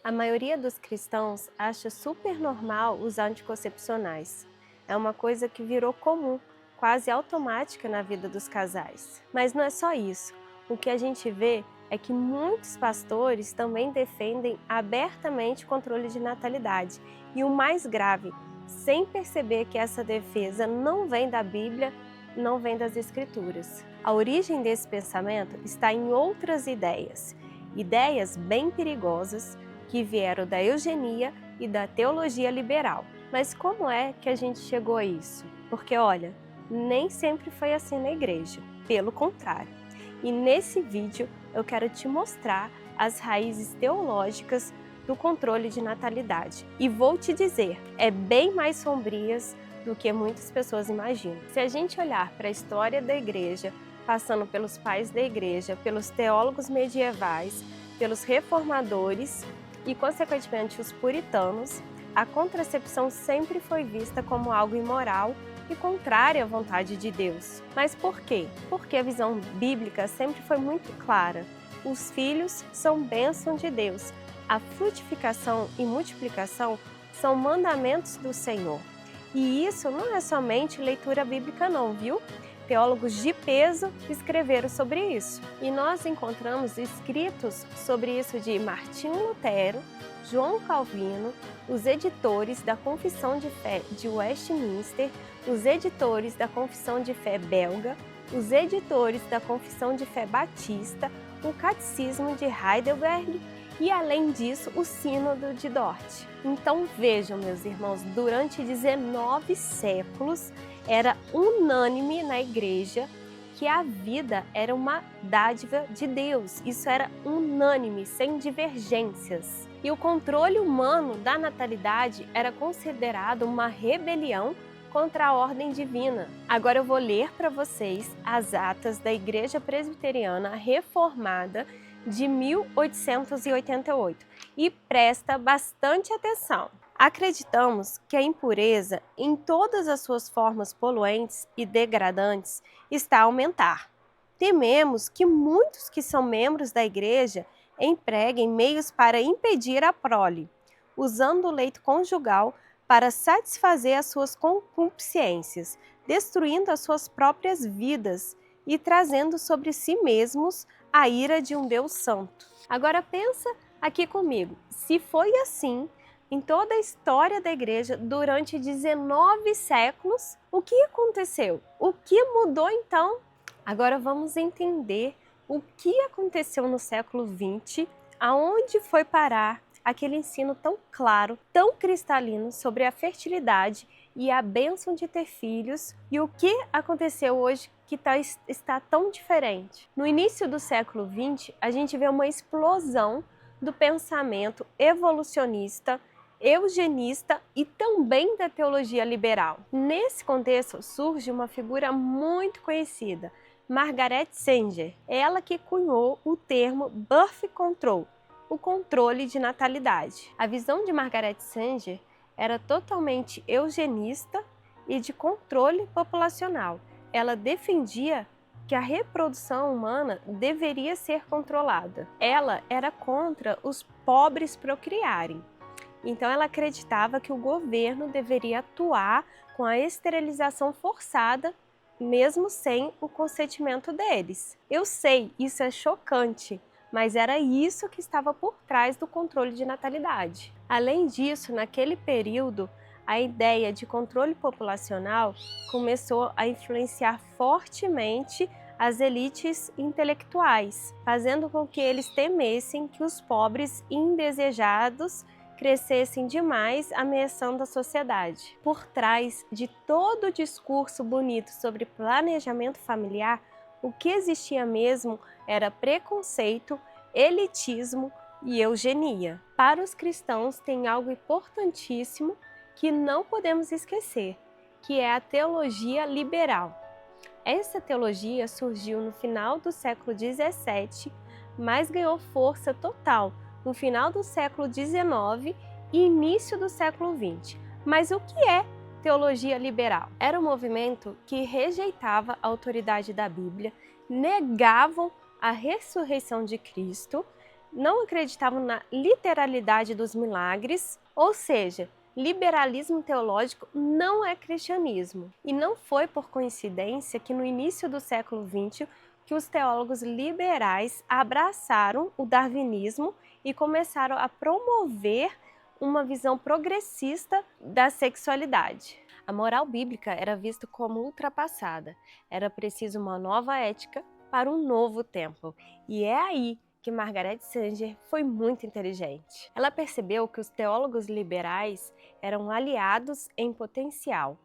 A maioria dos cristãos acha super normal os anticoncepcionais. É uma coisa que virou comum, quase automática na vida dos casais. Mas não é só isso. O que a gente vê é que muitos pastores também defendem abertamente o controle de natalidade. E o mais grave, sem perceber que essa defesa não vem da Bíblia, não vem das Escrituras. A origem desse pensamento está em outras ideias. Ideias bem perigosas que vieram da eugenia e da teologia liberal. Mas como é que a gente chegou a isso? Porque olha, nem sempre foi assim na igreja, pelo contrário. E nesse vídeo eu quero te mostrar as raízes teológicas do controle de natalidade. E vou te dizer, é bem mais sombrias do que muitas pessoas imaginam. Se a gente olhar para a história da igreja, passando pelos pais da igreja, pelos teólogos medievais, pelos reformadores e, consequentemente, os puritanos, a contracepção sempre foi vista como algo imoral e contrária à vontade de Deus. Mas por quê? Porque a visão bíblica sempre foi muito clara. Os filhos são bênção de Deus. A frutificação e multiplicação são mandamentos do Senhor. E isso não é somente leitura bíblica não, viu? Teólogos de peso escreveram sobre isso. E nós encontramos escritos sobre isso de Martinho Lutero, João Calvino, os editores da Confissão de Fé de Westminster, os editores da Confissão de Fé belga, os editores da Confissão de Fé batista, o Catecismo de Heidelberg e, além disso, o Sínodo de Dort. Então vejam, meus irmãos, durante 19 séculos era unânime na igreja que a vida era uma dádiva de Deus. Isso era unânime, sem divergências. E o controle humano da natalidade era considerado uma rebelião contra a ordem divina. Agora eu vou ler para vocês as atas da Igreja Presbiteriana Reformada de 1888 e presta bastante atenção. Acreditamos que a impureza, em todas as suas formas poluentes e degradantes, está a aumentar. Tememos que muitos que são membros da Igreja empreguem meios para impedir a prole, usando o leito conjugal para satisfazer as suas concupiscências, destruindo as suas próprias vidas e trazendo sobre si mesmos a ira de um Deus santo. Agora pensa aqui comigo, se foi assim em toda a história da igreja durante 19 séculos, o que aconteceu? O que mudou então? Agora vamos entender o que aconteceu no século XX, aonde foi parar aquele ensino tão claro, tão cristalino sobre a fertilidade e a bênção de ter filhos, e o que aconteceu hoje que está tão diferente. No início do século XX, a gente vê uma explosão do pensamento evolucionista, eugenista e também da teologia liberal. Nesse contexto surge uma figura muito conhecida, Margaret Sanger, ela que cunhou o termo Birth Control, o controle de natalidade. A visão de Margaret Sanger era totalmente eugenista e de controle populacional. Ela defendia que a reprodução humana deveria ser controlada. Ela era contra os pobres procriarem. Então ela acreditava que o governo deveria atuar com a esterilização forçada, mesmo sem o consentimento deles. Eu sei, isso é chocante, mas era isso que estava por trás do controle de natalidade. Além disso, naquele período, a ideia de controle populacional começou a influenciar fortemente as elites intelectuais, fazendo com que eles temessem que os pobres indesejados crescessem demais, ameaçando a sociedade. Por trás de todo o discurso bonito sobre planejamento familiar, o que existia mesmo era preconceito, elitismo e eugenia. Para os cristãos tem algo importantíssimo que não podemos esquecer, que é a teologia liberal. Essa teologia surgiu no final do século XVII, mas ganhou força total no final do século XIX e início do século XX. Mas o que é teologia liberal? Era um movimento que rejeitava a autoridade da Bíblia, negavam a ressurreição de Cristo, não acreditavam na literalidade dos milagres, ou seja, liberalismo teológico não é cristianismo. E não foi por coincidência que no início do século XX que os teólogos liberais abraçaram o darwinismo e começaram a promover uma visão progressista da sexualidade. A moral bíblica era vista como ultrapassada. Era preciso uma nova ética para um novo tempo. E é aí que Margaret Sanger foi muito inteligente. Ela percebeu que os teólogos liberais eram aliados em potencial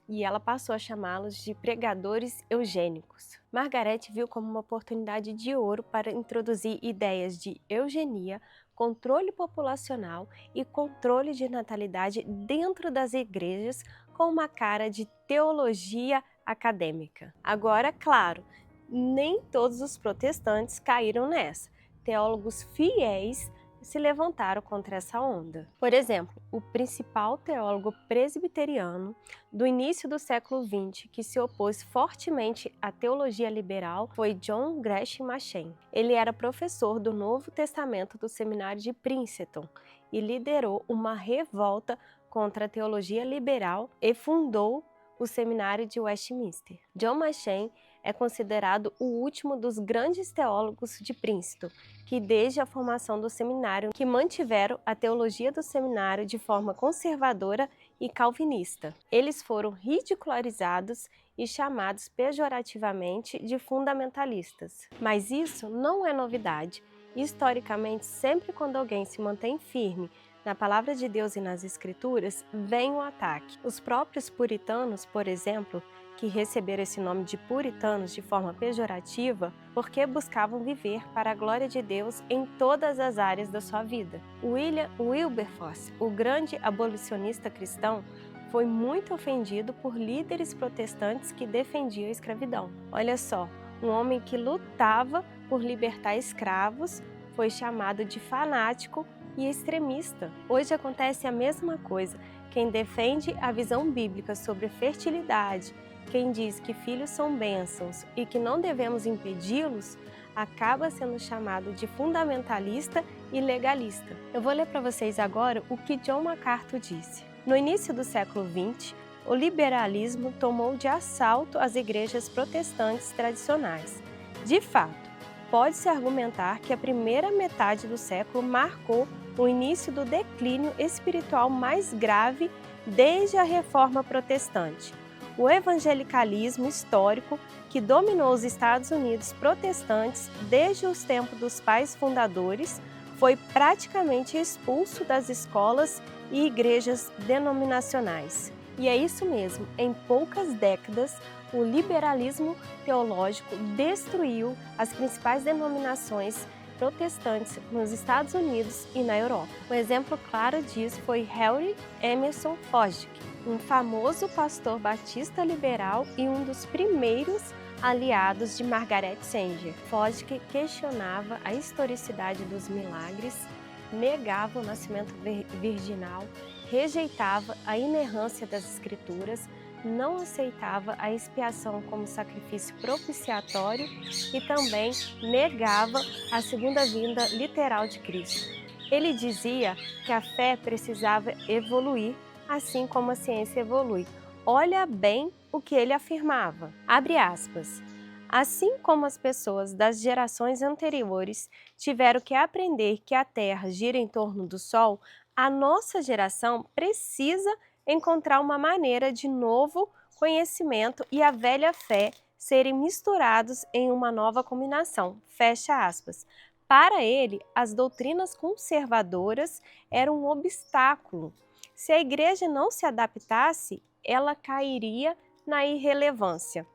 e ela passou a chamá-los de pregadores eugênicos. Margaret viu como uma oportunidade de ouro para introduzir ideias de eugenia, controle populacional e controle de natalidade dentro das igrejas com uma cara de teologia acadêmica. Agora, claro, nem todos os protestantes caíram nessa. Teólogos fiéis se levantaram contra essa onda. Por exemplo, o principal teólogo presbiteriano do início do século XX que se opôs fortemente à teologia liberal foi John Gresham Machen. Ele era professor do Novo Testamento do Seminário de Princeton e liderou uma revolta contra a teologia liberal e fundou o Seminário de Westminster. John Machen é considerado o último dos grandes teólogos de Princeton, que desde a formação do seminário, que mantiveram a teologia do seminário de forma conservadora e calvinista. Eles foram ridicularizados e chamados pejorativamente de fundamentalistas. Mas isso não é novidade. Historicamente, sempre quando alguém se mantém firme na palavra de Deus e nas Escrituras, vem o ataque. Os próprios puritanos, por exemplo, que receberam esse nome de puritanos de forma pejorativa, porque buscavam viver para a glória de Deus em todas as áreas da sua vida. William Wilberforce, o grande abolicionista cristão, foi muito ofendido por líderes protestantes que defendiam a escravidão. Olha só, um homem que lutava por libertar escravos foi chamado de fanático e extremista. Hoje acontece a mesma coisa. Quem defende a visão bíblica sobre fertilidade, quem diz que filhos são bênçãos e que não devemos impedi-los, acaba sendo chamado de fundamentalista e legalista. Eu vou ler para vocês agora o que John MacArthur disse. No início do século XX, o liberalismo tomou de assalto as igrejas protestantes tradicionais. De fato, pode-se argumentar que a primeira metade do século marcou o início do declínio espiritual mais grave desde a Reforma Protestante. O evangelicalismo histórico, que dominou os Estados Unidos protestantes desde os tempos dos pais fundadores, foi praticamente expulso das escolas e igrejas denominacionais. E é isso mesmo, em poucas décadas, o liberalismo teológico destruiu as principais denominações protestantes nos Estados Unidos e na Europa. Um exemplo claro disso foi Henry Emerson Fosdick, um famoso pastor batista liberal e um dos primeiros aliados de Margaret Sanger. Fosdick questionava a historicidade dos milagres, negava o nascimento virginal, rejeitava a inerrância das Escrituras, não aceitava a expiação como sacrifício propiciatório e também negava a segunda vinda literal de Cristo. Ele dizia que a fé precisava evoluir, assim como a ciência evolui. Olha bem o que ele afirmava. Abre aspas. Assim como as pessoas das gerações anteriores tiveram que aprender que a Terra gira em torno do Sol, a nossa geração precisa encontrar uma maneira de novo conhecimento e a velha fé serem misturados em uma nova combinação. Fecha aspas. Para ele, as doutrinas conservadoras eram um obstáculo. Se a igreja não se adaptasse, ela cairia na irrelevância.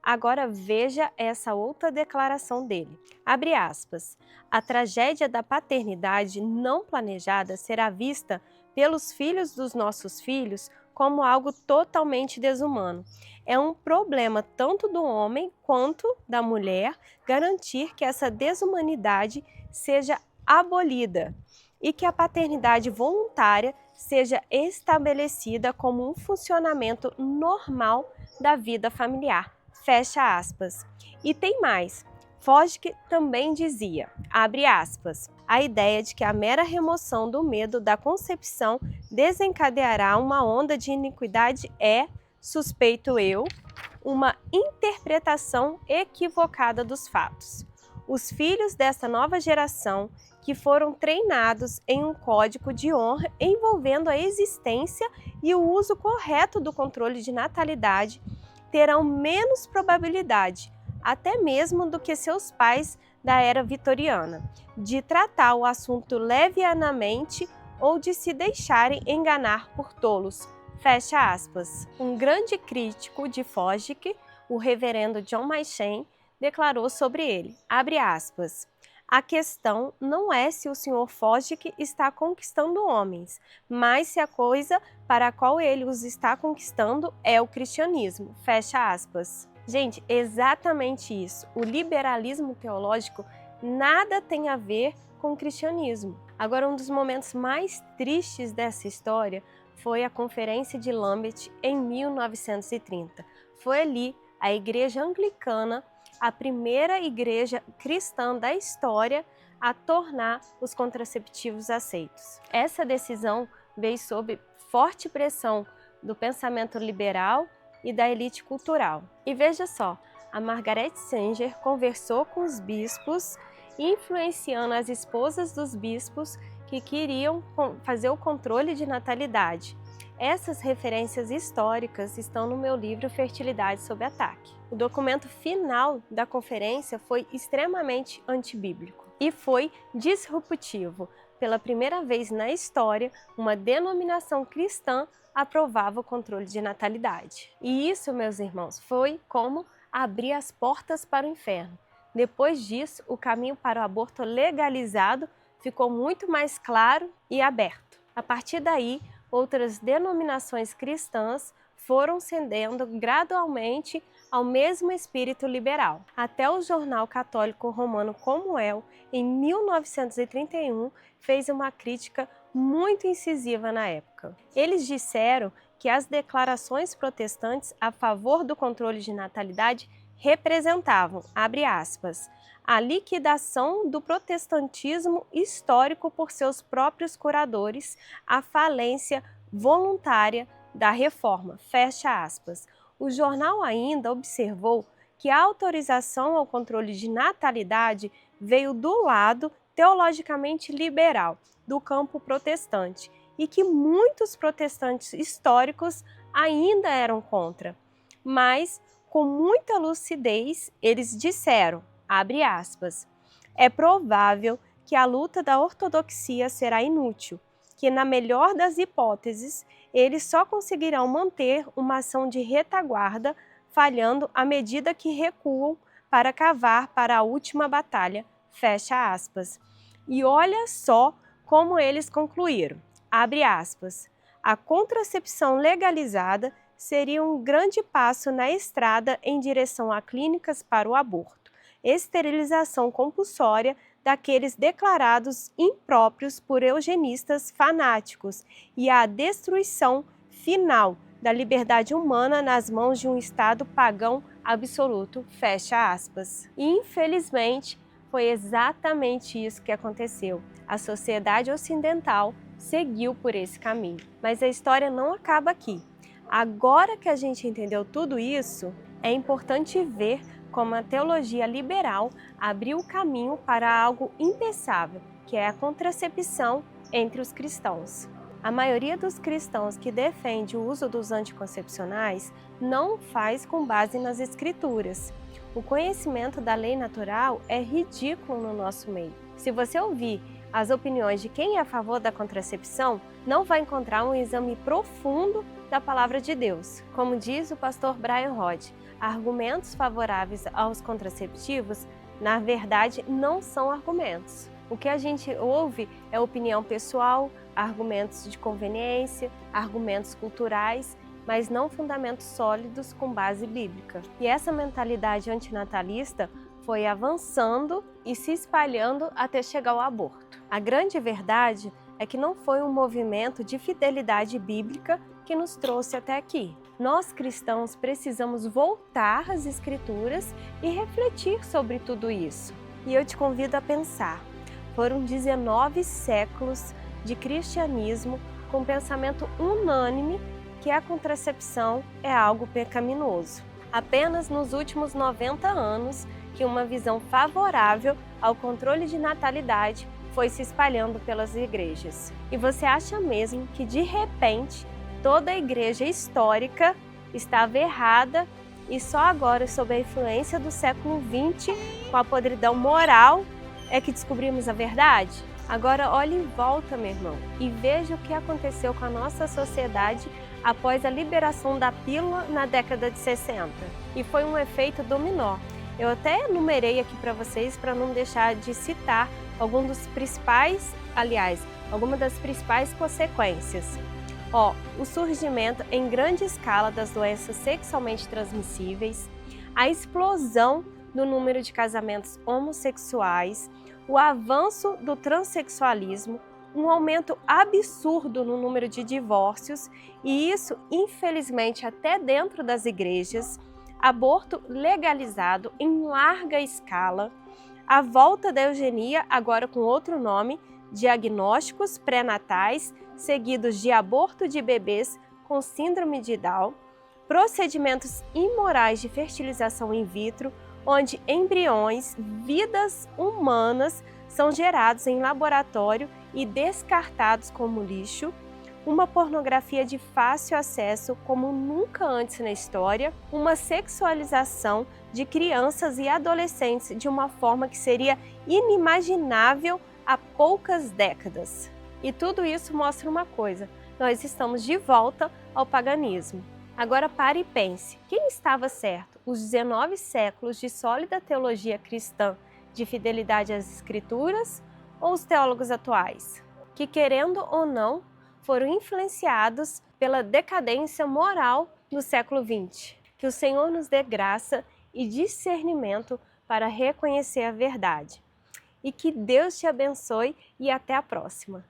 Agora veja essa outra declaração dele. Abre aspas. A tragédia da paternidade não planejada será vista pelos filhos dos nossos filhos como algo totalmente desumano. É um problema tanto do homem quanto da mulher garantir que essa desumanidade seja abolida e que a paternidade voluntária seja estabelecida como um funcionamento normal da vida familiar. Fecha aspas. E tem mais. Fosdick também dizia, abre aspas, a ideia de que a mera remoção do medo da concepção desencadeará uma onda de iniquidade é, suspeito eu, uma interpretação equivocada dos fatos. Os filhos dessa nova geração, que foram treinados em um código de honra envolvendo a existência e o uso correto do controle de natalidade, terão menos probabilidade, até mesmo do que seus pais da era vitoriana, de tratar o assunto levianamente ou de se deixarem enganar por tolos. Fecha aspas. Um grande crítico de Fosdick, o reverendo John Machen, declarou sobre ele, abre aspas, a questão não é se o Sr. Fosdick está conquistando homens, mas se a coisa para a qual ele os está conquistando é o cristianismo. Fecha aspas. Gente, exatamente isso. O liberalismo teológico nada tem a ver com o cristianismo. Agora, um dos momentos mais tristes dessa história foi a Conferência de Lambeth em 1930. Foi ali a Igreja Anglicana, a primeira igreja cristã da história a tornar os contraceptivos aceitos. Essa decisão veio sob forte pressão do pensamento liberal e da elite cultural. E veja só, a Margaret Sanger conversou com os bispos, influenciando as esposas dos bispos que queriam fazer o controle de natalidade. Essas referências históricas estão no meu livro Fertilidade sob Ataque. O documento final da conferência foi extremamente antibíblico e foi disruptivo. Pela primeira vez na história, uma denominação cristã aprovava o controle de natalidade. E isso, meus irmãos, foi como abrir as portas para o inferno. Depois disso, o caminho para o aborto legalizado ficou muito mais claro e aberto. A partir daí, outras denominações cristãs foram cedendo gradualmente ao mesmo espírito liberal. Até o jornal católico romano Comuel, em 1931, fez uma crítica muito incisiva na época. Eles disseram que as declarações protestantes a favor do controle de natalidade representavam, abre aspas, a liquidação do protestantismo histórico por seus próprios curadores, a falência voluntária da reforma, fecha aspas. O jornal ainda observou que a autorização ao controle de natalidade veio do lado teologicamente liberal, do campo protestante, e que muitos protestantes históricos ainda eram contra. Mas, com muita lucidez, eles disseram, abre aspas, é provável que a luta da ortodoxia será inútil, que na melhor das hipóteses, eles só conseguirão manter uma ação de retaguarda, falhando à medida que recuam para cavar para a última batalha, fecha aspas. E olha só como eles concluíram, abre aspas, a contracepção legalizada seria um grande passo na estrada em direção a clínicas para o aborto, esterilização compulsória daqueles declarados impróprios por eugenistas fanáticos e a destruição final da liberdade humana nas mãos de um Estado pagão absoluto, fecha aspas. E, infelizmente, foi exatamente isso que aconteceu. A sociedade ocidental seguiu por esse caminho. Mas a história não acaba aqui. Agora que a gente entendeu tudo isso, é importante ver como a teologia liberal abriu o caminho para algo impensável, que é a contracepção entre os cristãos. A maioria dos cristãos que defende o uso dos anticoncepcionais não faz com base nas escrituras. O conhecimento da lei natural é ridículo no nosso meio. Se você ouvir as opiniões de quem é a favor da contracepção, não vai encontrar um exame profundo da palavra de Deus. Como diz o pastor Brian Rod, argumentos favoráveis aos contraceptivos, na verdade, não são argumentos. O que a gente ouve é opinião pessoal, argumentos de conveniência, argumentos culturais, mas não fundamentos sólidos com base bíblica. E essa mentalidade antinatalista foi avançando e se espalhando até chegar ao aborto. A grande verdade é que não foi um movimento de fidelidade bíblica que nos trouxe até aqui. Nós cristãos precisamos voltar às Escrituras e refletir sobre tudo isso. E eu te convido a pensar, foram 19 séculos de cristianismo com pensamento unânime que a contracepção é algo pecaminoso. Apenas nos últimos 90 anos que uma visão favorável ao controle de natalidade foi se espalhando pelas igrejas. E você acha mesmo que de repente toda a igreja histórica estava errada e só agora, sob a influência do século XX, com a podridão moral, é que descobrimos a verdade? Agora olhe em volta, meu irmão, e veja o que aconteceu com a nossa sociedade após a liberação da pílula na década de 60. E foi um efeito dominó. Eu até enumerei aqui para vocês para não deixar de citar algumas das principais consequências. O surgimento em grande escala das doenças sexualmente transmissíveis, a explosão do número de casamentos homossexuais, o avanço do transexualismo, um aumento absurdo no número de divórcios e isso, infelizmente, até dentro das igrejas, aborto legalizado em larga escala, a volta da eugenia, agora com outro nome, diagnósticos pré-natais, seguidos de aborto de bebês com síndrome de Down, procedimentos imorais de fertilização in vitro, onde embriões, vidas humanas, são gerados em laboratório e descartados como lixo, uma pornografia de fácil acesso como nunca antes na história, uma sexualização de crianças e adolescentes de uma forma que seria inimaginável há poucas décadas. E tudo isso mostra uma coisa, nós estamos de volta ao paganismo. Agora pare e pense, quem estava certo? Os 19 séculos de sólida teologia cristã de fidelidade às Escrituras ou os teólogos atuais? Que, querendo ou não, foram influenciados pela decadência moral do século XX. Que o Senhor nos dê graça e discernimento para reconhecer a verdade. E que Deus te abençoe e até a próxima.